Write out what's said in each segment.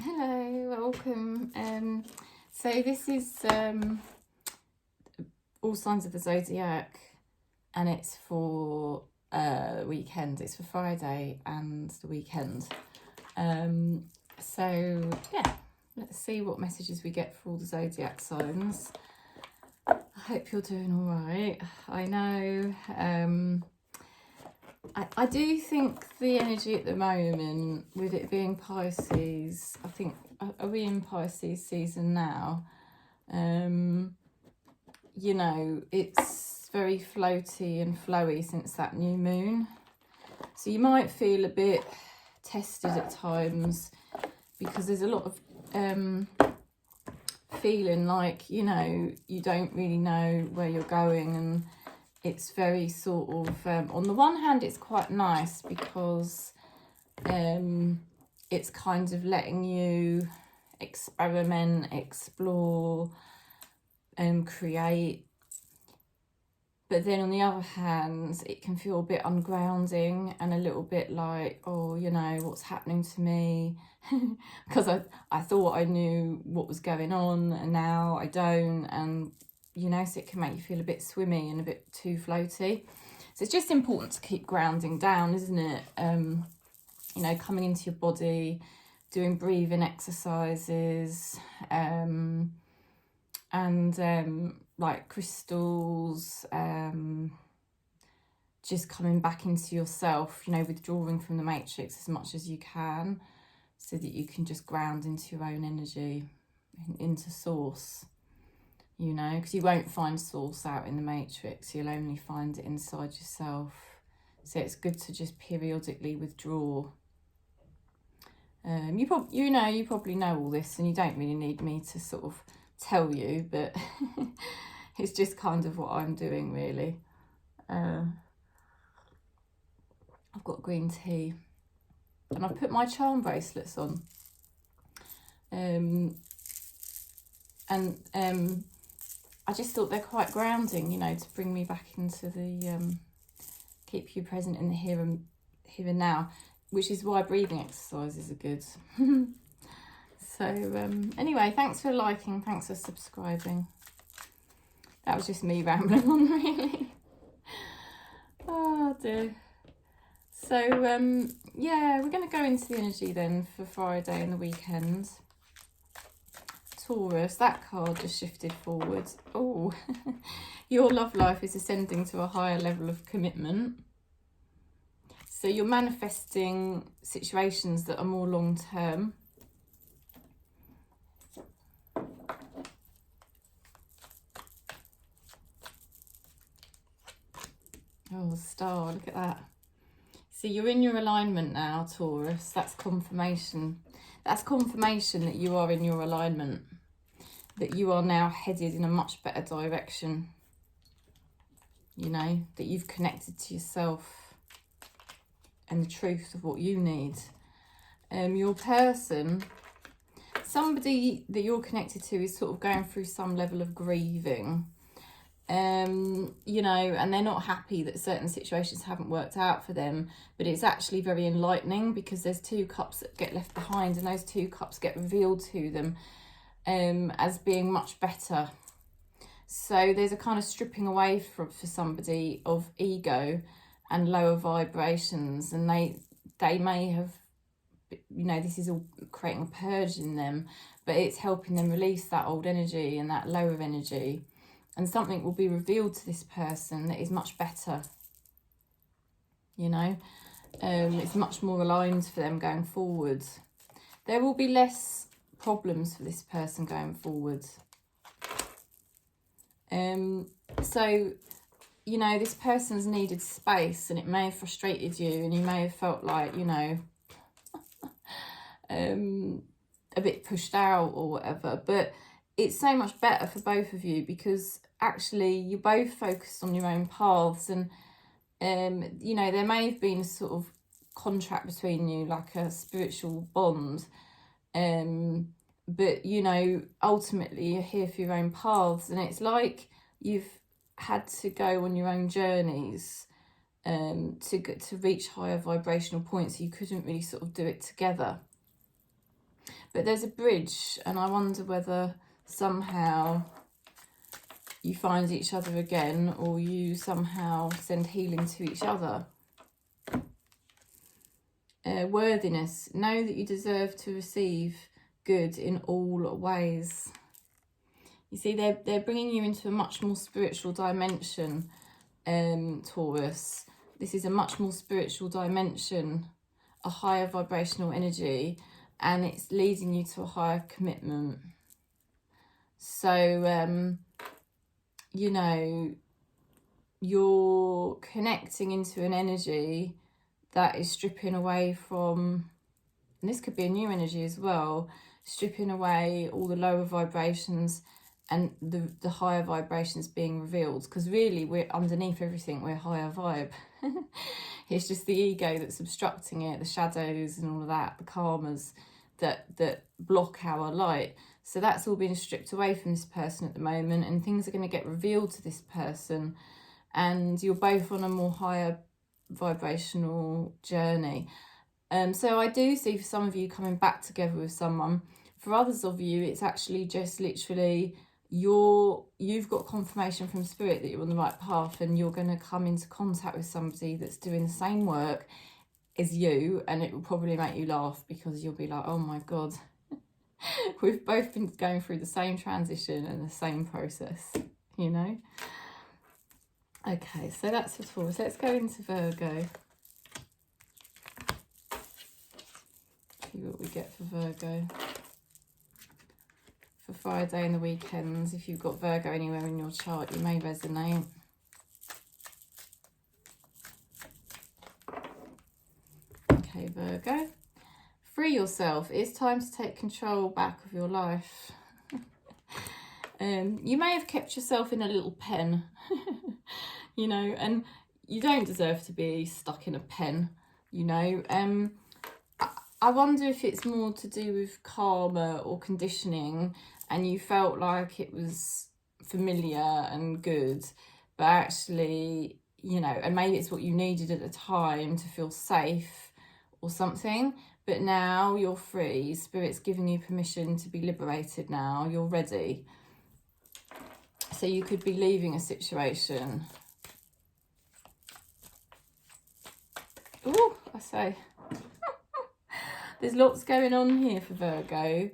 Hello, welcome. So this is all signs of the zodiac, and it's for weekend. It's for Friday and the weekend. So yeah, let's see what messages we get for all the zodiac signs. I hope you're doing all right. I know. I do think the energy at the moment, with it being Pisces, I think, are we in Pisces season now? You know, it's very floaty and flowy since that new moon. So you might feel a bit tested at times because there's a lot of feeling like, you know, you don't really know where you're going, and it's very sort of, on the one hand, it's quite nice because it's kind of letting you experiment, explore, and create. But then on the other hand, it can feel a bit ungrounding and a little bit like, oh, you know, what's happening to me? Because I thought I knew what was going on and now I don't. And you know, so it can make you feel a bit swimmy and a bit too floaty. So it's just important to keep grounding down, isn't it? You know, coming into your body, doing breathing exercises, like crystals, just coming back into yourself, you know, withdrawing from the matrix as much as you can so that you can just ground into your own energy, into source. You know, because you won't find source out in the matrix, you'll only find it inside yourself. So it's good to just periodically withdraw. You probably know all this, and you don't really need me to sort of tell you, but it's just kind of what I'm doing, really. I've got green tea, and I've put my charm bracelets on. I just thought they're quite grounding, you know, to bring me back into the, keep you present in the here and now, which is why breathing exercises are good. So anyway, thanks for liking, thanks for subscribing. That was just me rambling on, really. Oh dear. So yeah, we're going to go into the energy then for Friday and the weekend. Taurus, that card just shifted forward. Oh, your love life is ascending to a higher level of commitment. So you're manifesting situations that are more long term. Oh, star, look at that. So you're in your alignment now, Taurus. That's confirmation. That's confirmation that you are in your alignment, that you are now headed in a much better direction. You know, that you've connected to yourself and the truth of what you need. Your person, somebody that you're connected to, is sort of going through some level of grieving. You know, and they're not happy that certain situations haven't worked out for them, but it's actually very enlightening because there's two cups that get left behind, and those two cups get revealed to them as being much better. So there's a kind of stripping away for somebody of ego and lower vibrations, and they may have, you know, this is all creating a purge in them, but it's helping them release that old energy and that lower energy. And something will be revealed to this person that is much better, you know. It's much more aligned for them going forward. There will be less problems for this person going forward. So, you know, this person's needed space, and it may have frustrated you, and you may have felt like, you know, a bit pushed out or whatever, but it's so much better for both of you because actually you're both focused on your own paths, and you know, there may have been a sort of contract between you, like a spiritual bond, but you know, ultimately you're here for your own paths, and it's like you've had to go on your own journeys to reach higher vibrational points. You couldn't really sort of do it together. but there's a bridge, and I wonder whether somehow you find each other again, or you somehow send healing to each other. Worthiness. Know that you deserve to receive good in all ways. You see, they're bringing you into a much more spiritual dimension, Taurus. This is a much more spiritual dimension, a higher vibrational energy, and it's leading you to a higher commitment. So, you know, you're connecting into an energy that is stripping away from, and this could be a new energy as well, stripping away all the lower vibrations and the higher vibrations being revealed, because really we're underneath everything, we're higher vibe. It's just the ego that's obstructing it, the shadows and all of that, the karmas that block our light. So that's all being stripped away from this person at the moment, and things are going to get revealed to this person, and you're both on a more higher vibrational journey. So I do see for some of you coming back together with someone. For others of you, it's actually just literally you've got confirmation from spirit that you're on the right path, and you're going to come into contact with somebody that's doing the same work as you, and it will probably make you laugh, because you'll be like, oh my god, we've both been going through the same transition and the same process, you know. Okay, so that's for Taurus. Let's go into Virgo. See what we get for Virgo for Friday and the weekends. If you've got Virgo anywhere in your chart, you may resonate. Okay, Virgo. Free yourself. It's time to take control back of your life. You may have kept yourself in a little pen, you know, and you don't deserve to be stuck in a pen, you know. I wonder if it's more to do with karma or conditioning, and you felt like it was familiar and good, but actually, you know, and maybe it's what you needed at the time to feel safe or something, but now you're free. Spirit's giving you permission to be liberated now. You're ready. So you could be leaving a situation. Oh, I say. There's lots going on here for Virgo.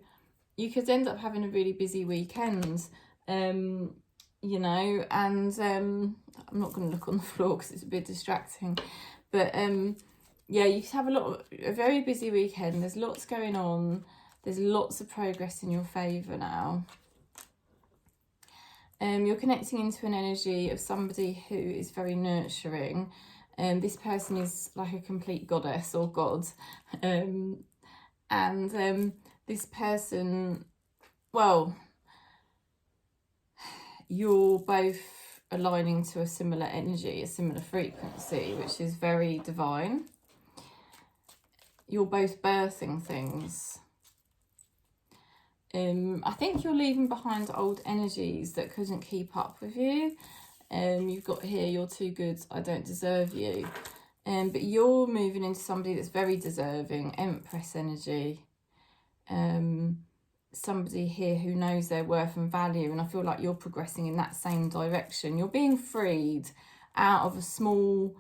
You could end up having a really busy weekend, you know, and I'm not going to look on the floor because it's a bit distracting. But yeah, you could have a very busy weekend. There's lots going on. There's lots of progress in your favour now. You're connecting into an energy of somebody who is very nurturing. This person is like a complete goddess or god. And this person, well, you're both aligning to a similar energy, a similar frequency, which is very divine. You're both birthing things. I think you're leaving behind old energies that couldn't keep up with you. You've got here, you're too good, I don't deserve you. But you're moving into somebody that's very deserving, Empress energy. Somebody here who knows their worth and value, and I feel like you're progressing in that same direction. You're being freed out of a small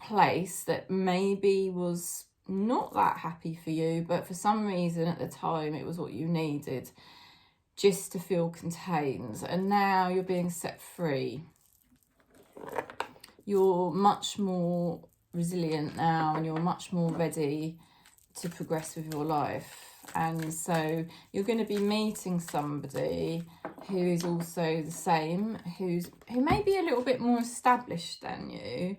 place that maybe was not that happy for you, but for some reason at the time it was what you needed just to feel contained, and now you're being set free. You're much more resilient now, and you're much more ready to progress with your life. And so you're going to be meeting somebody who is also the same, who may be a little bit more established than you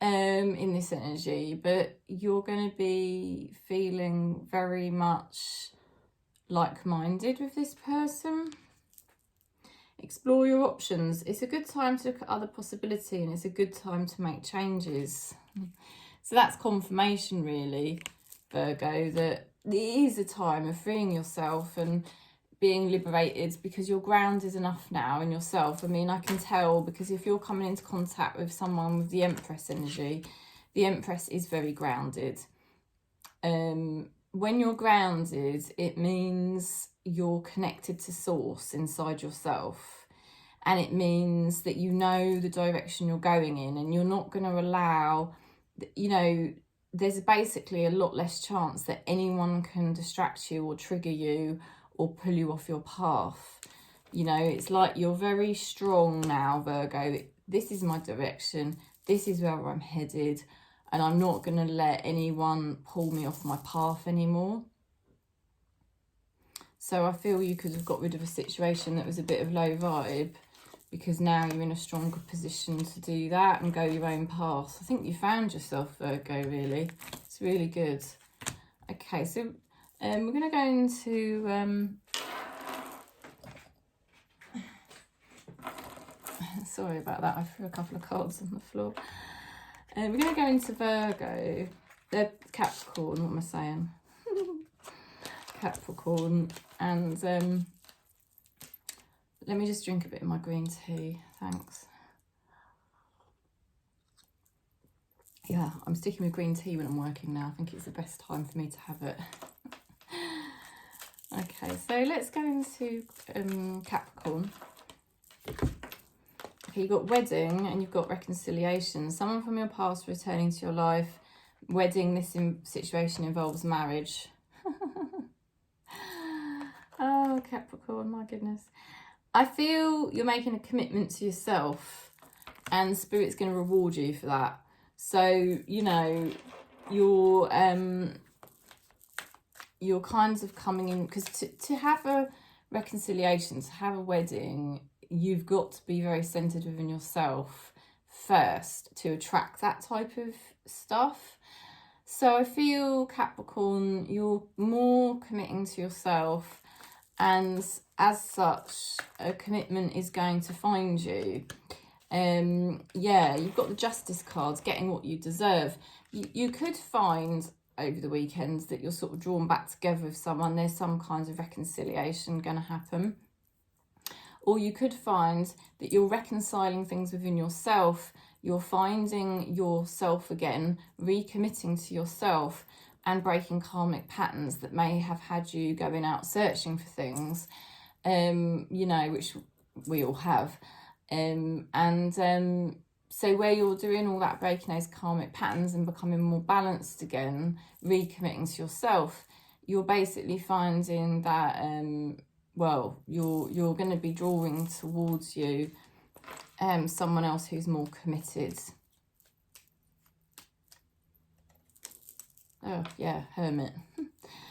in this energy, but you're going to be feeling very much like-minded with this person. Explore your options. It's a good time to look at other possibility, and it's a good time to make changes. So that's confirmation, really, Virgo, that it is a time of freeing yourself and being liberated, because you're grounded enough now in yourself. I mean, I can tell, because if you're coming into contact with someone with the Empress energy, the Empress is very grounded. when you're grounded, it means you're connected to source inside yourself. And it means that you know the direction you're going in, and you're not going to allow, you know, there's basically a lot less chance that anyone can distract you or trigger you or pull you off your path. You know, it's like you're very strong now, Virgo. This is my direction. This is where I'm headed. And I'm not going to let anyone pull me off my path anymore. So I feel you could have got rid of a situation that was a bit of low vibe, because now you're in a stronger position to do that and go your own path. I think you found yourself, Virgo, really. It's really good. Okay, so we're going to go into... sorry about that, I threw a couple of cards on the floor. We're going to go into Virgo, Capricorn, what am I saying? Capricorn, and let me just drink a bit of my green tea, thanks. Yeah, I'm sticking with green tea when I'm working now. I think it's the best time for me to have it. Okay, so let's go into Capricorn. Okay, you've got wedding and you've got reconciliation. Someone from your past returning to your life. Wedding, this situation involves marriage. Oh, Capricorn, my goodness. I feel you're making a commitment to yourself, and Spirit's going to reward you for that. So, you know, you're kind of coming in, because to have a reconciliation, to have a wedding, you've got to be very centered within yourself first to attract that type of stuff. So I feel, Capricorn, you're more committing to yourself, and as such, a commitment is going to find you. Yeah, you've got the Justice cards, getting what you deserve. You could find over the weekends that you're sort of drawn back together with someone. There's some kinds of reconciliation going to happen. Or you could find that you're reconciling things within yourself. You're finding yourself again, recommitting to yourself, and breaking karmic patterns that may have had you going out searching for things, you know, which we all have. So where you're doing all that, breaking those karmic patterns and becoming more balanced again, recommitting to yourself, you're basically finding that, well, you're going to be drawing towards you someone else who's more committed. Oh, yeah, Hermit.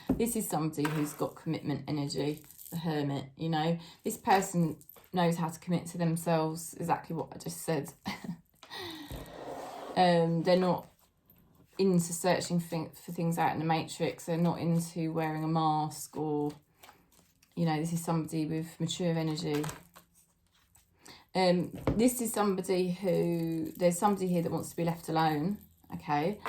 This is somebody who's got commitment energy, the Hermit, you know. This person knows how to commit to themselves, exactly what I just said. They're not into searching for things out in the matrix. They're not into wearing a mask, or, you know, this is somebody with mature energy. This is somebody who, there's somebody here that wants to be left alone, okay?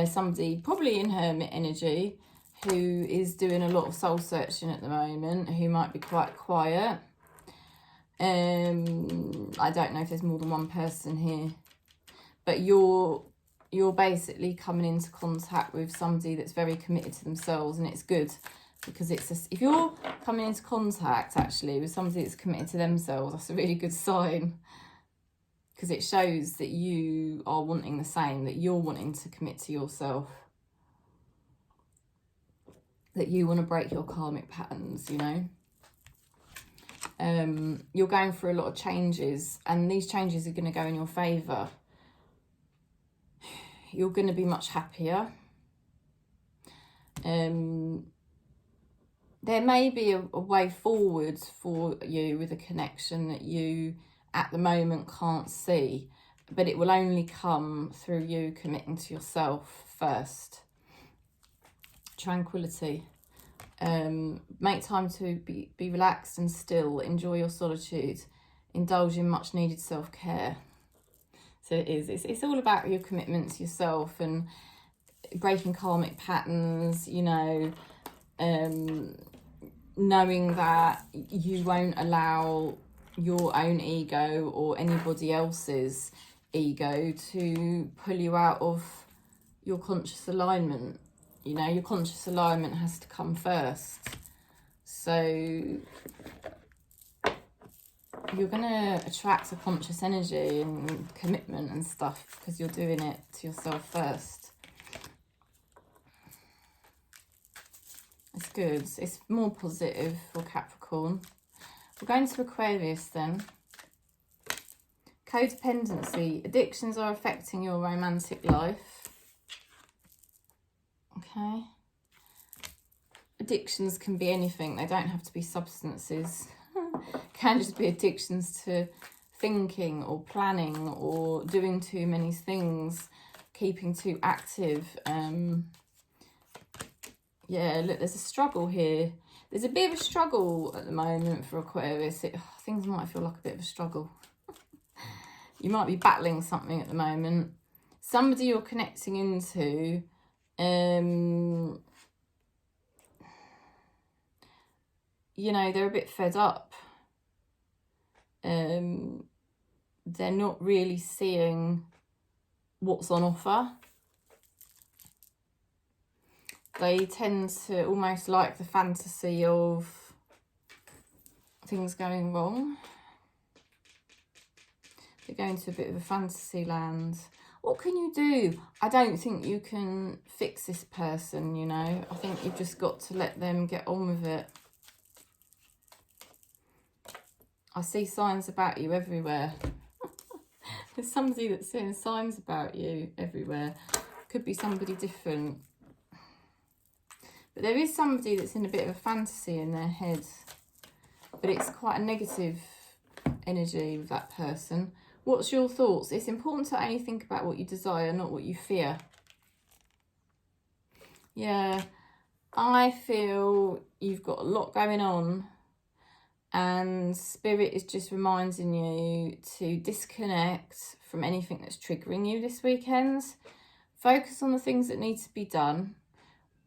Somebody probably in Hermit energy who is doing a lot of soul searching at the moment, who might be quite quiet. I don't know if there's more than one person here, but you're basically coming into contact with somebody that's very committed to themselves, and it's good, because if you're coming into contact actually with somebody that's committed to themselves, that's a really good sign, because it shows that you are wanting the same, that you're wanting to commit to yourself, that you want to break your karmic patterns, you know. You're going through a lot of changes, and these changes are going to go in your favour. You're going to be much happier. There may be a way forward for you with a connection that you at the moment can't see, but it will only come through you committing to yourself first. Tranquility. Make time to be relaxed and still. Enjoy your solitude. Indulge in much needed self-care. So it's all about your commitment to yourself and breaking karmic patterns, you know, knowing that you won't allow your own ego or anybody else's ego to pull you out of your conscious alignment. You know, your conscious alignment has to come first. So you're going to attract a conscious energy and commitment and stuff because you're doing it to yourself first. It's good. It's more positive for Capricorn. We're going to Aquarius then. Codependency. Addictions are affecting your romantic life. Okay. Addictions can be anything. They don't have to be substances. Can just be addictions to thinking or planning or doing too many things, keeping too active. Yeah, look, there's a struggle here. There's a bit of a struggle at the moment for Aquarius. Things might feel like a bit of a struggle. You might be battling something at the moment. Somebody you're connecting into, you know, they're a bit fed up. They're not really seeing what's on offer. They tend to almost like the fantasy of things going wrong. They're going to a bit of a fantasy land. What can you do? I don't think you can fix this person, you know. I think you've just got to let them get on with it. I see signs about you everywhere. There's somebody that's seeing signs about you everywhere. Could be somebody different. But there is somebody that's in a bit of a fantasy in their head. But it's quite a negative energy with that person. What's your thoughts? It's important to only think about what you desire, not what you fear. Yeah, I feel you've got a lot going on. And Spirit is just reminding you to disconnect from anything that's triggering you this weekend. Focus on the things that need to be done,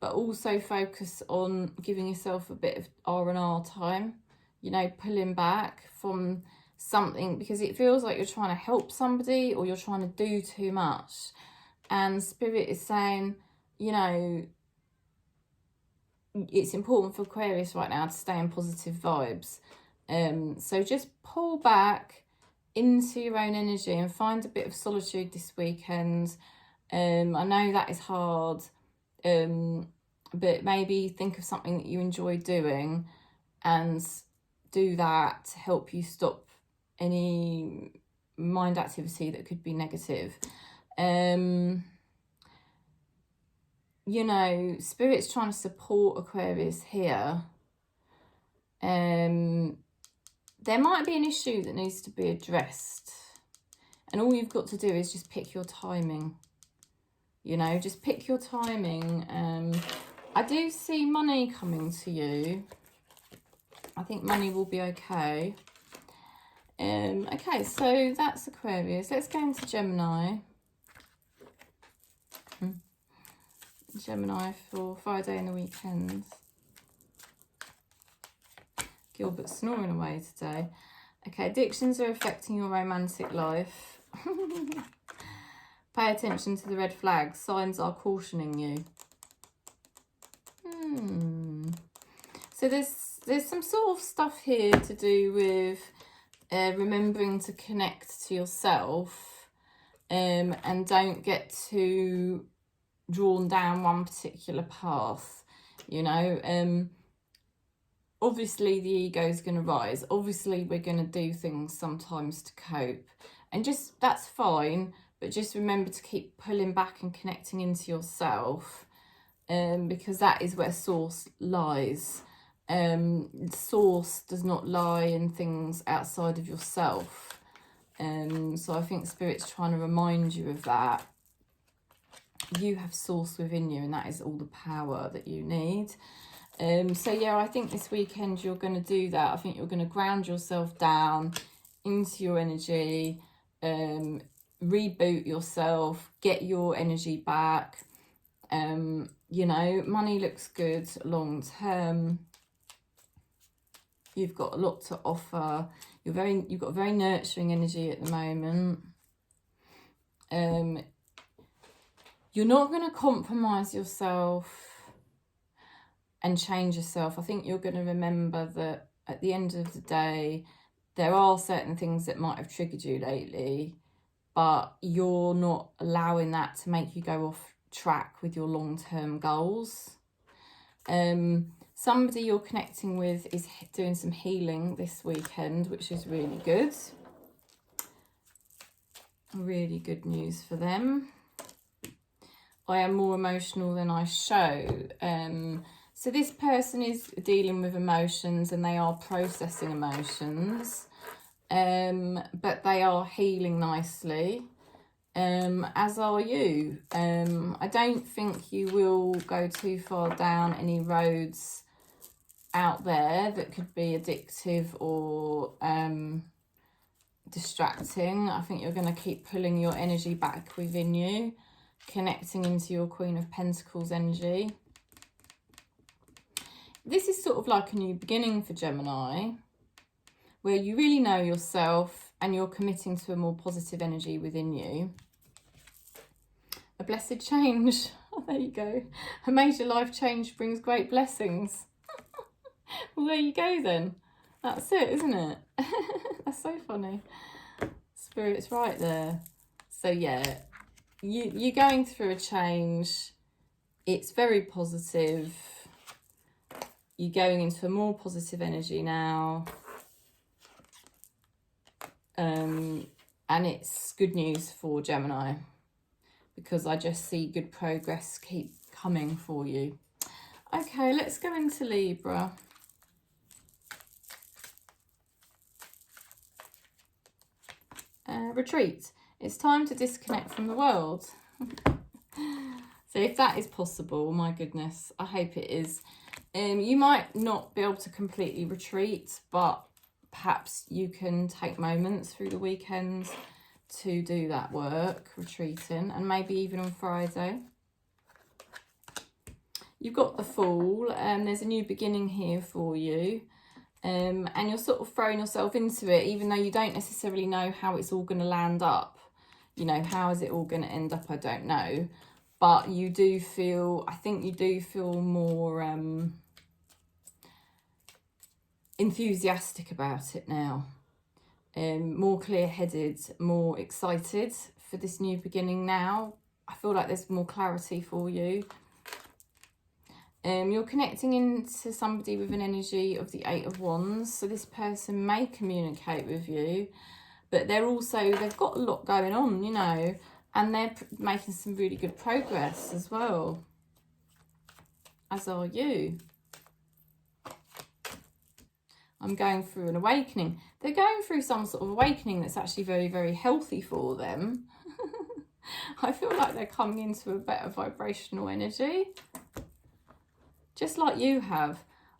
but also focus on giving yourself a bit of R&R time. You know, pulling back from something because it feels like you're trying to help somebody or you're trying to do too much. And Spirit is saying, you know, it's important for Aquarius right now to stay in positive vibes. So just pull back into your own energy and find a bit of solitude this weekend. I know that is hard, but maybe think of something that you enjoy doing and do that to help you stop any mind activity that could be negative. You know, Spirit's trying to support Aquarius here. There might be an issue that needs to be addressed. And all you've got to do is just pick your timing. You know, just pick your timing. I do see money coming to you. I think money will be okay. Okay, so that's Aquarius. Let's go into Gemini. Gemini for Friday and the weekend. Gilbert's snoring away today. Okay, addictions are affecting your romantic life. Pay attention to the red flags. Signs are cautioning you. So there's some sort of stuff here to do with remembering to connect to yourself and don't get too drawn down one particular path, you know. Obviously the ego is going to rise. Obviously we're going to do things sometimes to cope, and just that's fine, but just remember to keep pulling back and connecting into yourself, because that is where source lies. Source does not lie in things outside of yourself. So I think Spirit's trying to remind you of that. You have source within you, and that is all the power that you need. So yeah, I think this weekend you're going to do that. I think you're going to ground yourself down into your energy, reboot yourself, get your energy back. You know, money looks good long term. You've got a lot to offer. You've got very nurturing energy at the moment. You're not going to compromise yourself and change yourself. I think you're going to remember that at the end of the day, there are certain things that might have triggered you lately, but you're not allowing that to make you go off track with your long-term goals. Somebody you're connecting with is doing some healing this weekend, which is really good. Really good news for them. I am more emotional than I show. So this person is dealing with emotions and they are processing emotions, but they are healing nicely, as are you. I don't think you will go too far down any roads out there that could be addictive or distracting. I think you're going to keep pulling your energy back within you, connecting into your Queen of Pentacles energy. This is sort of like a new beginning for Gemini, where you really know yourself and you're committing to a more positive energy within you. A blessed change. Oh, there you go. A major life change brings great blessings. Well, there you go then. That's it, isn't it? That's so funny. Spirit's right there. So yeah, you're going through a change. It's very positive. You're going into a more positive energy now. And it's good news for Gemini, because I just see good progress keep coming for you. Okay, let's go into Libra. Retreat. It's time to disconnect from the world. So if that is possible, my goodness, I hope it is. You might not be able to completely retreat, but perhaps you can take moments through the weekend to do that work, retreating, and maybe even on Friday. You've got the Fool, and there's a new beginning here for you. And you're sort of throwing yourself into it, even though you don't necessarily know how it's all going to land up. You know, how is it all going to end up? I don't know. But you do feel, I think you do feel more enthusiastic about it now. More clear-headed, more excited for this new beginning now. I feel like there's more clarity for you. You're connecting into somebody with an energy of the Eight of Wands. So this person may communicate with you, but they've got a lot going on, you know, and they're making some really good progress as well, as are you. I'm going through an awakening. They're going through some sort of awakening that's actually very, very healthy for them. I feel like they're coming into a better vibrational energy. Just like you have.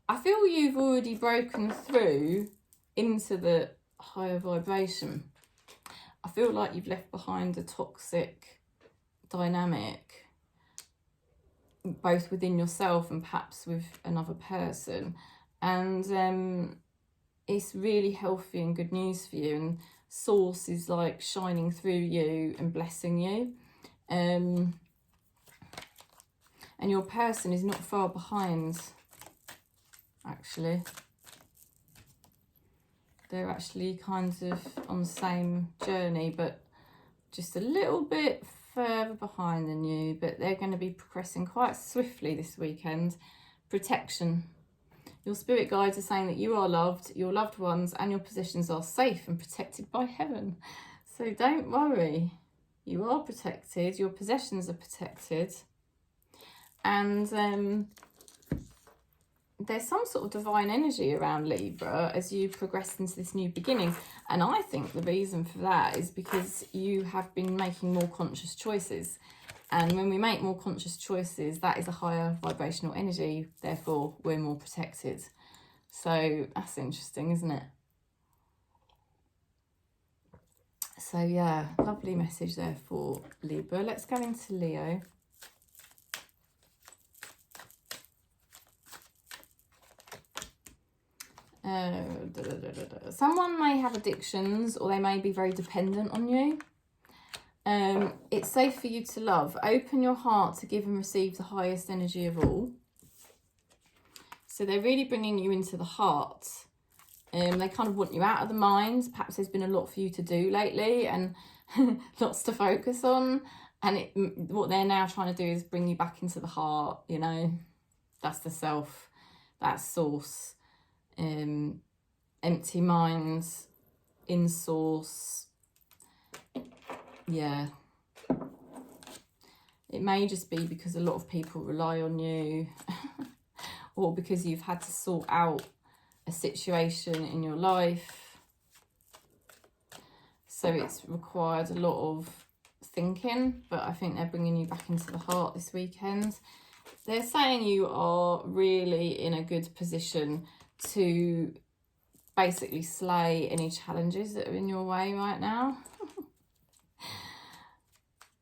I feel you've already broken through into the higher vibration. I feel like you've left behind a toxic dynamic, both within yourself and perhaps with another person. And it's really healthy and good news for you. And Source is like shining through you and blessing you. And your person is not far behind, actually. They're actually kind of on the same journey, but just a little bit further behind than you. But they're going to be progressing quite swiftly this weekend. Protection. Your spirit guides are saying that you are loved, your loved ones and your possessions are safe and protected by heaven. So don't worry. You are protected. Your possessions are protected. And there's some sort of divine energy around Libra as you progress into this new beginning. And I think the reason for that is because you have been making more conscious choices. And when we make more conscious choices, that is a higher vibrational energy. Therefore, we're more protected. So that's interesting, isn't it? So yeah, lovely message there for Libra. Let's go into Leo. Someone may have addictions, or they may be very dependent on you. It's safe for you to love. Open your heart to give and receive the highest energy of all. So they're really bringing you into the heart. They kind of want you out of the mind. Perhaps there's been a lot for you to do lately and lots to focus on. And what they're now trying to do is bring you back into the heart, you know. That's the self. That's source. Empty minds. In source. Yeah. It may just be because a lot of people rely on you. Or because you've had to sort out a situation in your life. So it's required a lot of thinking, but I think they're bringing you back into the heart this weekend. They're saying you are really in a good position to basically slay any challenges that are in your way right now.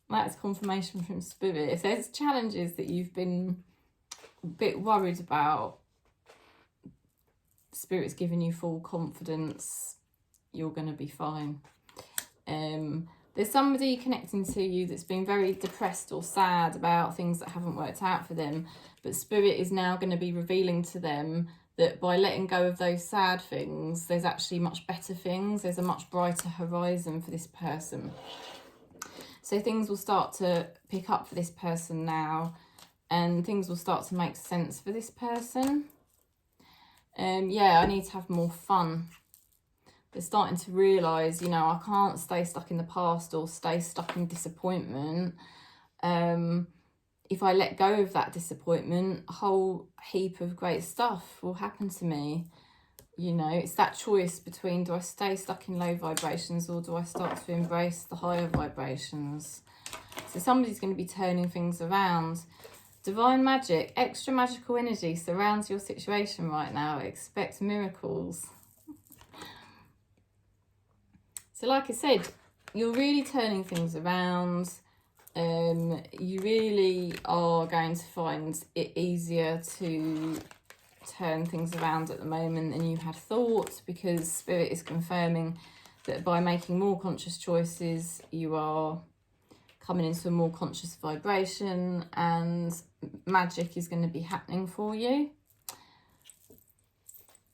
That's confirmation from Spirit. If there's challenges that you've been a bit worried about, Spirit's giving you full confidence. You're going to be fine. There's somebody connecting to you that's been very depressed or sad about things that haven't worked out for them, but Spirit is now going to be revealing to them that by letting go of those sad things, there's actually much better things. There's a much brighter horizon for this person. So things will start to pick up for this person now, and things will start to make sense for this person. Yeah, I need to have more fun. They're starting to realise, you know, I can't stay stuck in the past or stay stuck in disappointment. If I let go of that disappointment, a whole heap of great stuff will happen to me. You know, it's that choice between, do I stay stuck in low vibrations or do I start to embrace the higher vibrations? So somebody's going to be turning things around. Divine magic, extra magical energy surrounds your situation right now. Expect miracles. So like I said, you're really turning things around. You really are going to find it easier to turn things around at the moment than you had thought, because Spirit is confirming that by making more conscious choices, you are coming into a more conscious vibration and magic is going to be happening for you.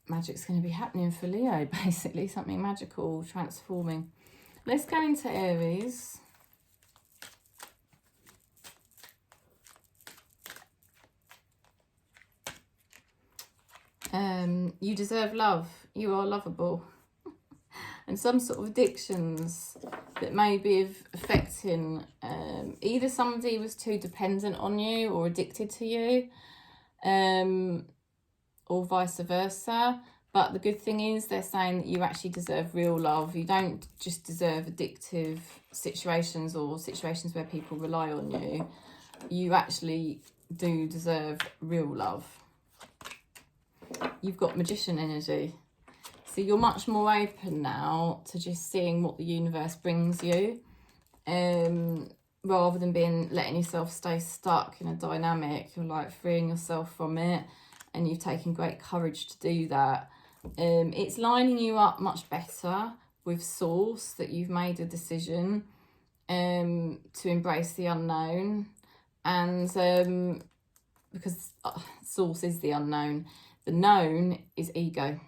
Magic's going to be happening for Leo, basically, something magical transforming. Let's go into Aries. You deserve love. You are lovable. And some sort of addictions that may be affecting, either somebody was too dependent on you or addicted to you, or vice versa. But the good thing is they're saying that you actually deserve real love. You don't just deserve addictive situations or situations where people rely on you. You actually do deserve real love. You've got magician energy. So you're much more open now to just seeing what the universe brings you, rather than letting yourself stay stuck in a dynamic. You're like freeing yourself from it, and you've taken great courage to do that. It's lining you up much better with Source, that you've made a decision to embrace the unknown, and because Source is the unknown. The known is ego,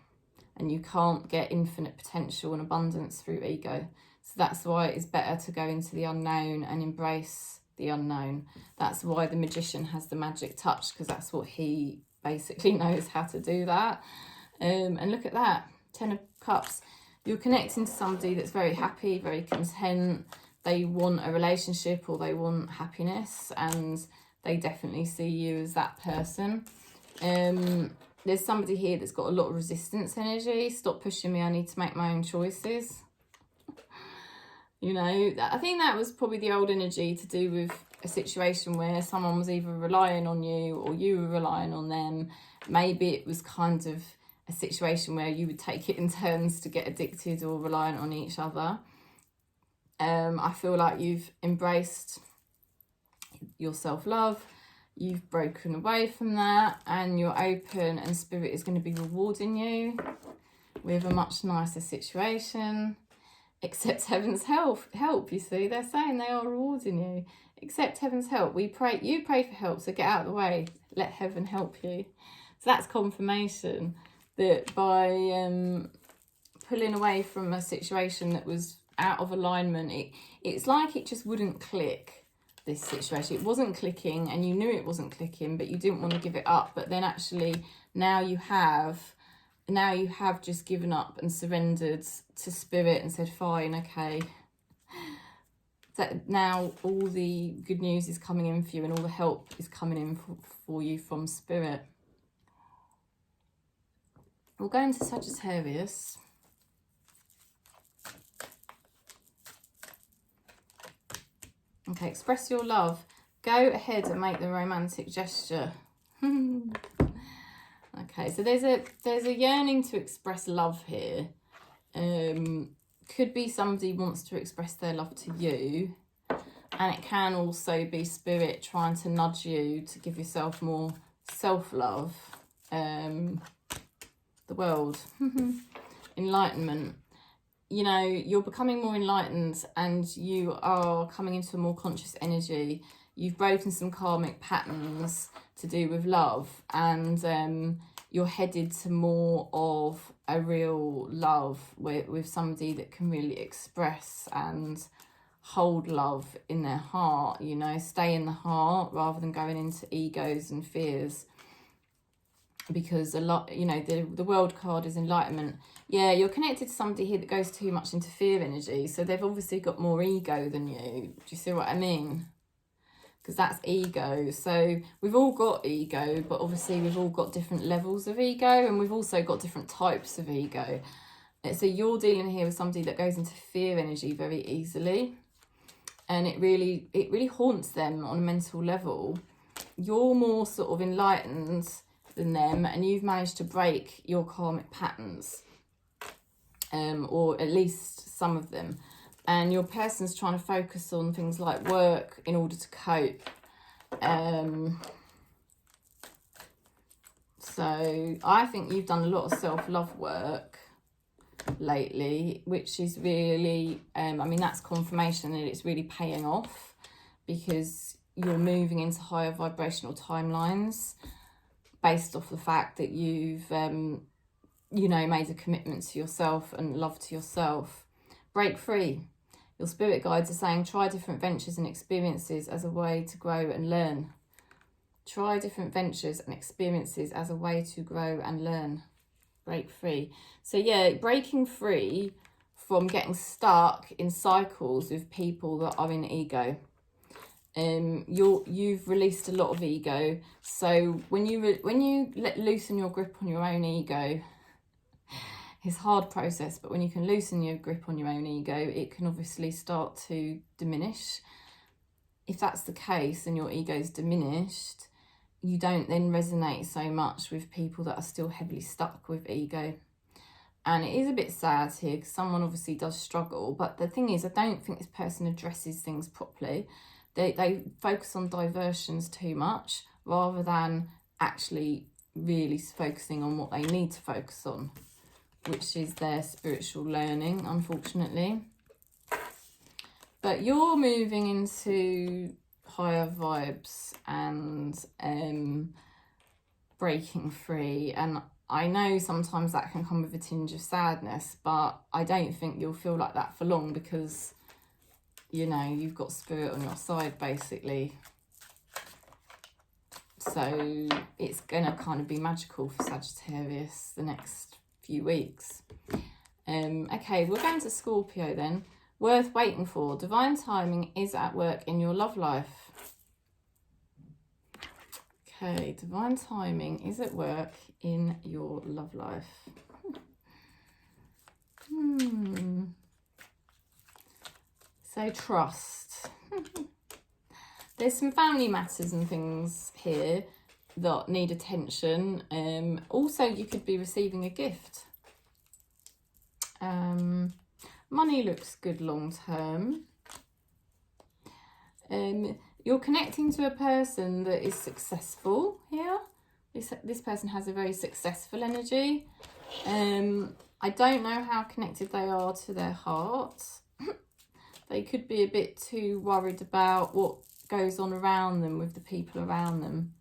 and you can't get infinite potential and abundance through ego. So that's why it's better to go into the unknown and embrace the unknown. That's why the magician has the magic touch, because that's what he basically knows how to do that. And look at that, 10 of Cups. You're connecting to somebody that's very happy, very content. They want a relationship or they want happiness, and they definitely see you as that person. There's somebody here that's got a lot of resistance energy. Stop pushing me, I need to make my own choices. You know, I think that was probably the old energy to do with a situation where someone was either relying on you or you were relying on them. Maybe it was kind of a situation where you would take it in turns to get addicted or reliant on each other. I feel like you've embraced your self-love. You've broken away from that and you're open, and Spirit is going to be rewarding you with a much nicer situation. accept heaven's help. You see, they're saying they are rewarding you. Accept heaven's help. You pray for help, so get out of the way. Let heaven help you. So that's confirmation that by pulling away from a situation that was out of alignment, it's like it just wouldn't click, this situation. It wasn't clicking, and you knew it wasn't clicking, but you didn't want to give it up. But then actually now you have just given up and surrendered to spirit and said, fine, okay. That now all the good news is coming in for you, and all the help is coming in for you from spirit. We'll go into Sagittarius. Okay, express your love. Go ahead and make the romantic gesture. Okay, so there's a yearning to express love here. Could be somebody wants to express their love to you, and it can also be spirit trying to nudge you to give yourself more self-love. The world. Enlightenment. You know, you're becoming more enlightened, and you are coming into a more conscious energy. You've broken some karmic patterns to do with love, and you're headed to more of a real love with somebody that can really express and hold love in their heart, you know, stay in the heart rather than going into egos and fears. Because a lot, you know, the world card is enlightenment. Yeah, you're connected to somebody here that goes too much into fear energy, so they've obviously got more ego than you. Do you see what I mean? Because that's ego. So we've all got ego, but obviously we've all got different levels of ego, and we've also got different types of ego. So you're dealing here with somebody that goes into fear energy very easily, and it really haunts them on a mental level. You're more sort of enlightened than them, and you've managed to break your karmic patterns, or at least some of them. And your person's trying to focus on things like work in order to cope. So I think you've done a lot of self-love work lately, which is really, I mean, that's confirmation that it's really paying off, because you're moving into higher vibrational timelines based off the fact that you've, you know, made a commitment to yourself and love to yourself. Break free. Your spirit guides are saying try different ventures and experiences as a way to grow and learn. Try different ventures and experiences as a way to grow and learn. Break free. So yeah, breaking free from getting stuck in cycles with people that are in ego. You've released a lot of ego. So when you loosen your grip on your own ego, it's a hard process, but when you can loosen your grip on your own ego, it can obviously start to diminish. If that's the case and your ego is diminished, you don't then resonate so much with people that are still heavily stuck with ego. And it is a bit sad here, because someone obviously does struggle. But the thing is, I don't think this person addresses things properly. They focus on diversions too much, rather than actually really focusing on what they need to focus on, which is their spiritual learning, unfortunately. But you're moving into higher vibes and breaking free. And I know sometimes that can come with a tinge of sadness, but I don't think you'll feel like that for long, because, you know, you've got spirit on your side, basically. So it's going to kind of be magical for Sagittarius the next few weeks. Okay, we're going to Scorpio then. Worth waiting for. Divine timing is at work in your love life. Okay, divine timing is at work in your love life. So trust. There's some family matters and things here that need attention. Also, you could be receiving a gift. Money looks good long term. You're connecting to a person that is successful here. This person has a very successful energy. I don't know how connected they are to their heart. They could be a bit too worried about what goes on around them with the people around them.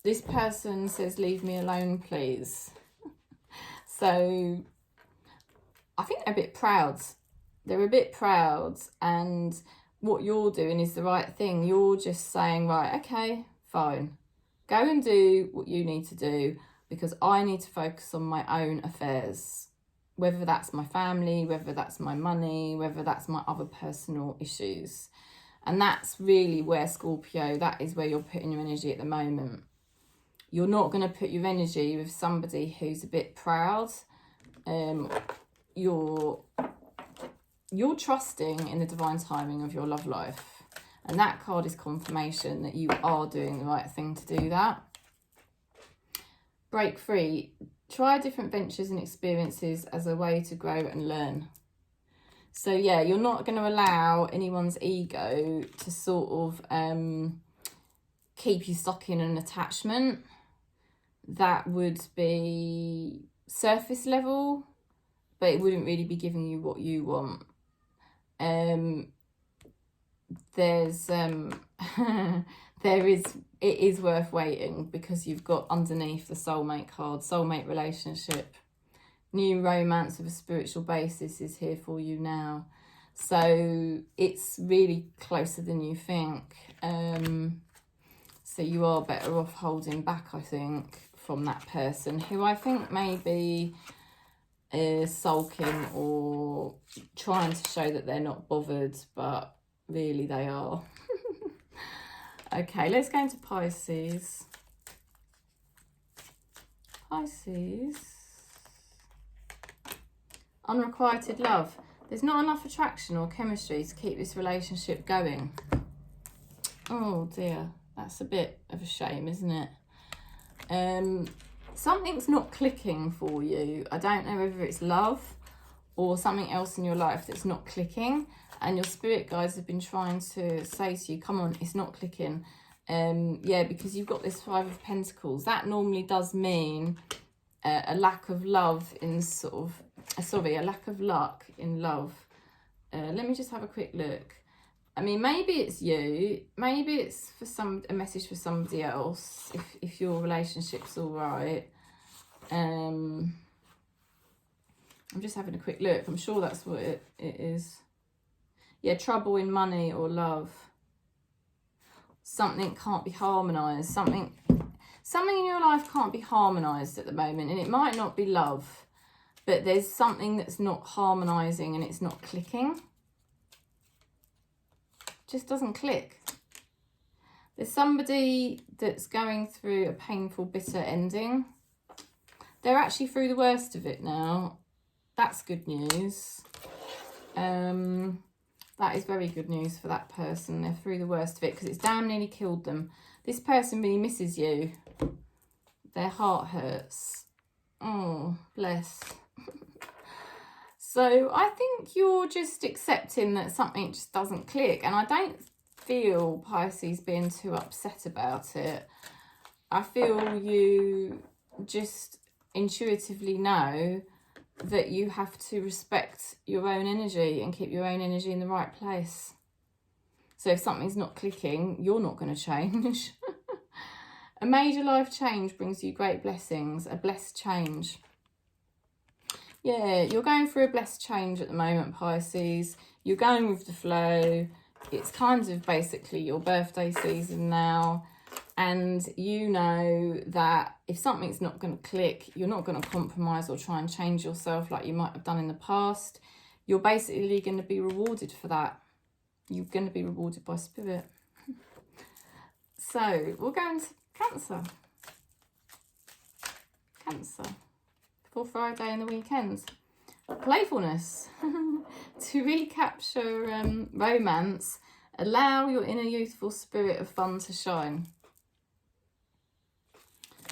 This person says, leave me alone, please. So I think they're a bit proud. They're a bit proud, and what you're doing is the right thing. You're just saying, right, okay, fine. Go and do what you need to do, because I need to focus on my own affairs. Whether that's my family, whether that's my money, whether that's my other personal issues. And that's really where, Scorpio, that is where you're putting your energy at the moment. You're not going to put your energy with somebody who's a bit proud. You're trusting in the divine timing of your love life. And that card is confirmation that you are doing the right thing to do that. Break free. Try different ventures and experiences as a way to grow and learn. So yeah, you're not going to allow anyone's ego to sort of keep you stuck in an attachment. That would be surface level, but it wouldn't really be giving you what you want. It is worth waiting, because you've got underneath the soulmate card, soulmate relationship. New romance with a spiritual basis is here for you now. So it's really closer than you think. So you are better off holding back, I think, from that person who I think may be sulking or trying to show that they're not bothered, but really they are. Okay, let's go into Pisces. Pisces. Unrequited love. There's not enough attraction or chemistry to keep this relationship going. Oh dear, that's a bit of a shame, isn't it? Something's not clicking for you. I don't know whether it's love or something else in your life that's not clicking. And your spirit guides have been trying to say to you, come on, it's not clicking. Yeah, because you've got this Five of Pentacles. That normally does mean a lack of love in sort of, a lack of luck in love. Let me just have a quick look. I mean, maybe it's you. Maybe it's for a message for somebody else, if your relationship's all right. I'm just having a quick look. I'm sure that's what it is. Yeah, trouble in money or love. Something can't be harmonised. Something in your life can't be harmonised at the moment. And it might not be love, but there's something that's not harmonising and it's not clicking. Just doesn't click. There's somebody that's going through a painful, bitter ending. They're actually through the worst of it now. That's good news. That is very good news for that person. They're through the worst of it because it's damn nearly killed them. This person really misses you. Their heart hurts. Oh, bless. So I think you're just accepting that something just doesn't click. And I don't feel Pisces being too upset about it. I feel you just intuitively know that you have to respect your own energy and keep your own energy in the right place. So if something's not clicking, you're not going to change. A major life change brings you great blessings, a blessed change. Yeah, you're going through a blessed change at the moment, Pisces. You're going with the flow. It's kind of basically your birthday season now. And you know that if something's not going to click, you're not going to compromise or try and change yourself like you might have done in the past. You're basically going to be rewarded for that. You're going to be rewarded by spirit. So we'll go into Cancer. Cancer. For Friday and the weekend. Playfulness. To recapture romance, allow your inner youthful spirit of fun to shine.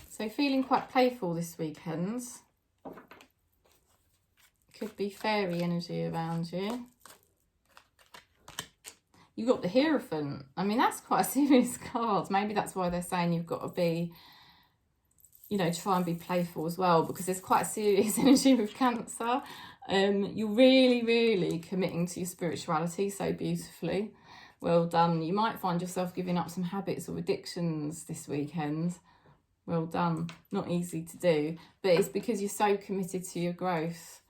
So feeling quite playful this weekend. Could be fairy energy around you. You've got the Hierophant. I mean, that's quite a serious card. Maybe that's why they're saying you've got to be you know, try and be playful as well, because there's quite a serious energy with Cancer. You're really, really committing to your spirituality so beautifully. Well done. You might find yourself giving up some habits or addictions this weekend. Well done. Not easy to do, but it's because you're so committed to your growth.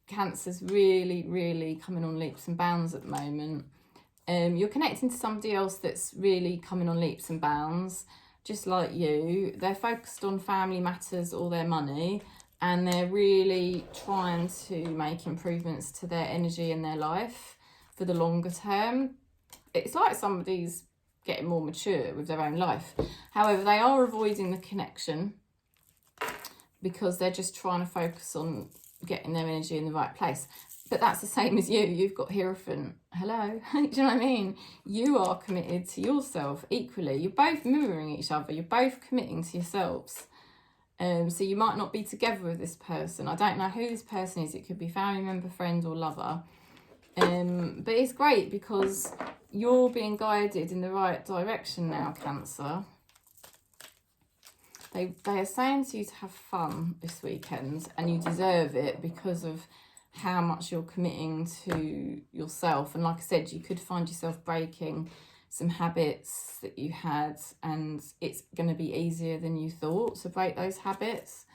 Cancer's really, really coming on leaps and bounds at the moment. You're connecting to somebody else that's really coming on leaps and bounds, just like you. They're focused on family matters or their money, and they're really trying to make improvements to their energy and their life for the longer term. It's like somebody's getting more mature with their own life. However, they are avoiding the connection because they're just trying to focus on getting their energy in the right place. But that's the same as you. You've got Hierophant. Hello. Do you know what I mean? You are committed to yourself equally. You're both mirroring each other. You're both committing to yourselves. So you might not be together with this person. I don't know who this person is. It could be family member, friend or lover. But it's great because you're being guided in the right direction now, Cancer. They are saying to you to have fun this weekend, and you deserve it because of how much you're committing to yourself. And like I said, you could find yourself breaking some habits that you had, and it's going to be easier than you thought to break those habits.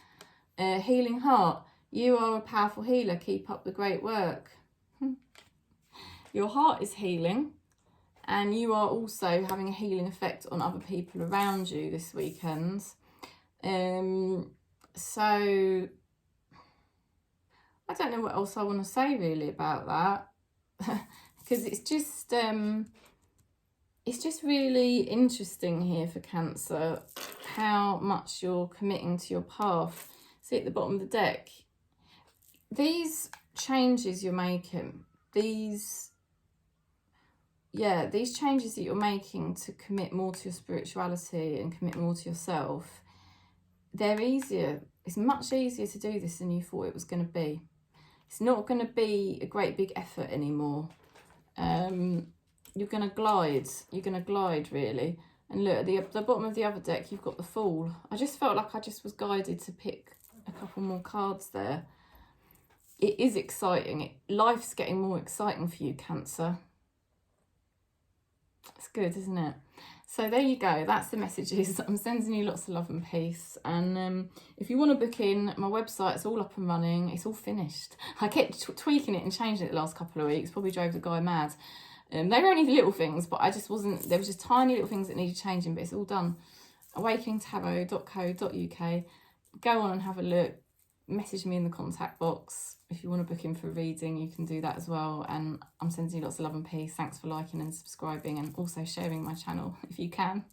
Healing Heart, you are a powerful healer. Keep up the great work. Your heart is healing, and you are also having a healing effect on other people around you this weekend. So I don't know what else I want to say really about that, because it's just really interesting here for Cancer how much you're committing to your path. See at the bottom of the deck, these changes you're making, these changes that you're making to commit more to your spirituality and commit more to yourself, they're easier. It's much easier to do this than you thought it was going to be. It's not going to be a great big effort anymore. You're going to glide. You're going to glide, really. And look, at the bottom of the other deck, you've got the Fool. I just felt like I just was guided to pick a couple more cards there. It is exciting. Life's getting more exciting for you, Cancer. It's good, isn't it? So there you go. That's the messages. I'm sending you lots of love and peace. And if you want to book in, my website's all up and running. It's all finished. I kept tweaking it and changing it the last couple of weeks. Probably drove the guy mad. They were only little things, but I just wasn't... There was just tiny little things that needed changing, but it's all done. awakeningtarot.co.uk. Go on and have a look. Message me in the contact box. If you want to book in for a reading, you can do that as well. And I'm sending you lots of love and peace. Thanks for liking and subscribing, and also sharing my channel if you can.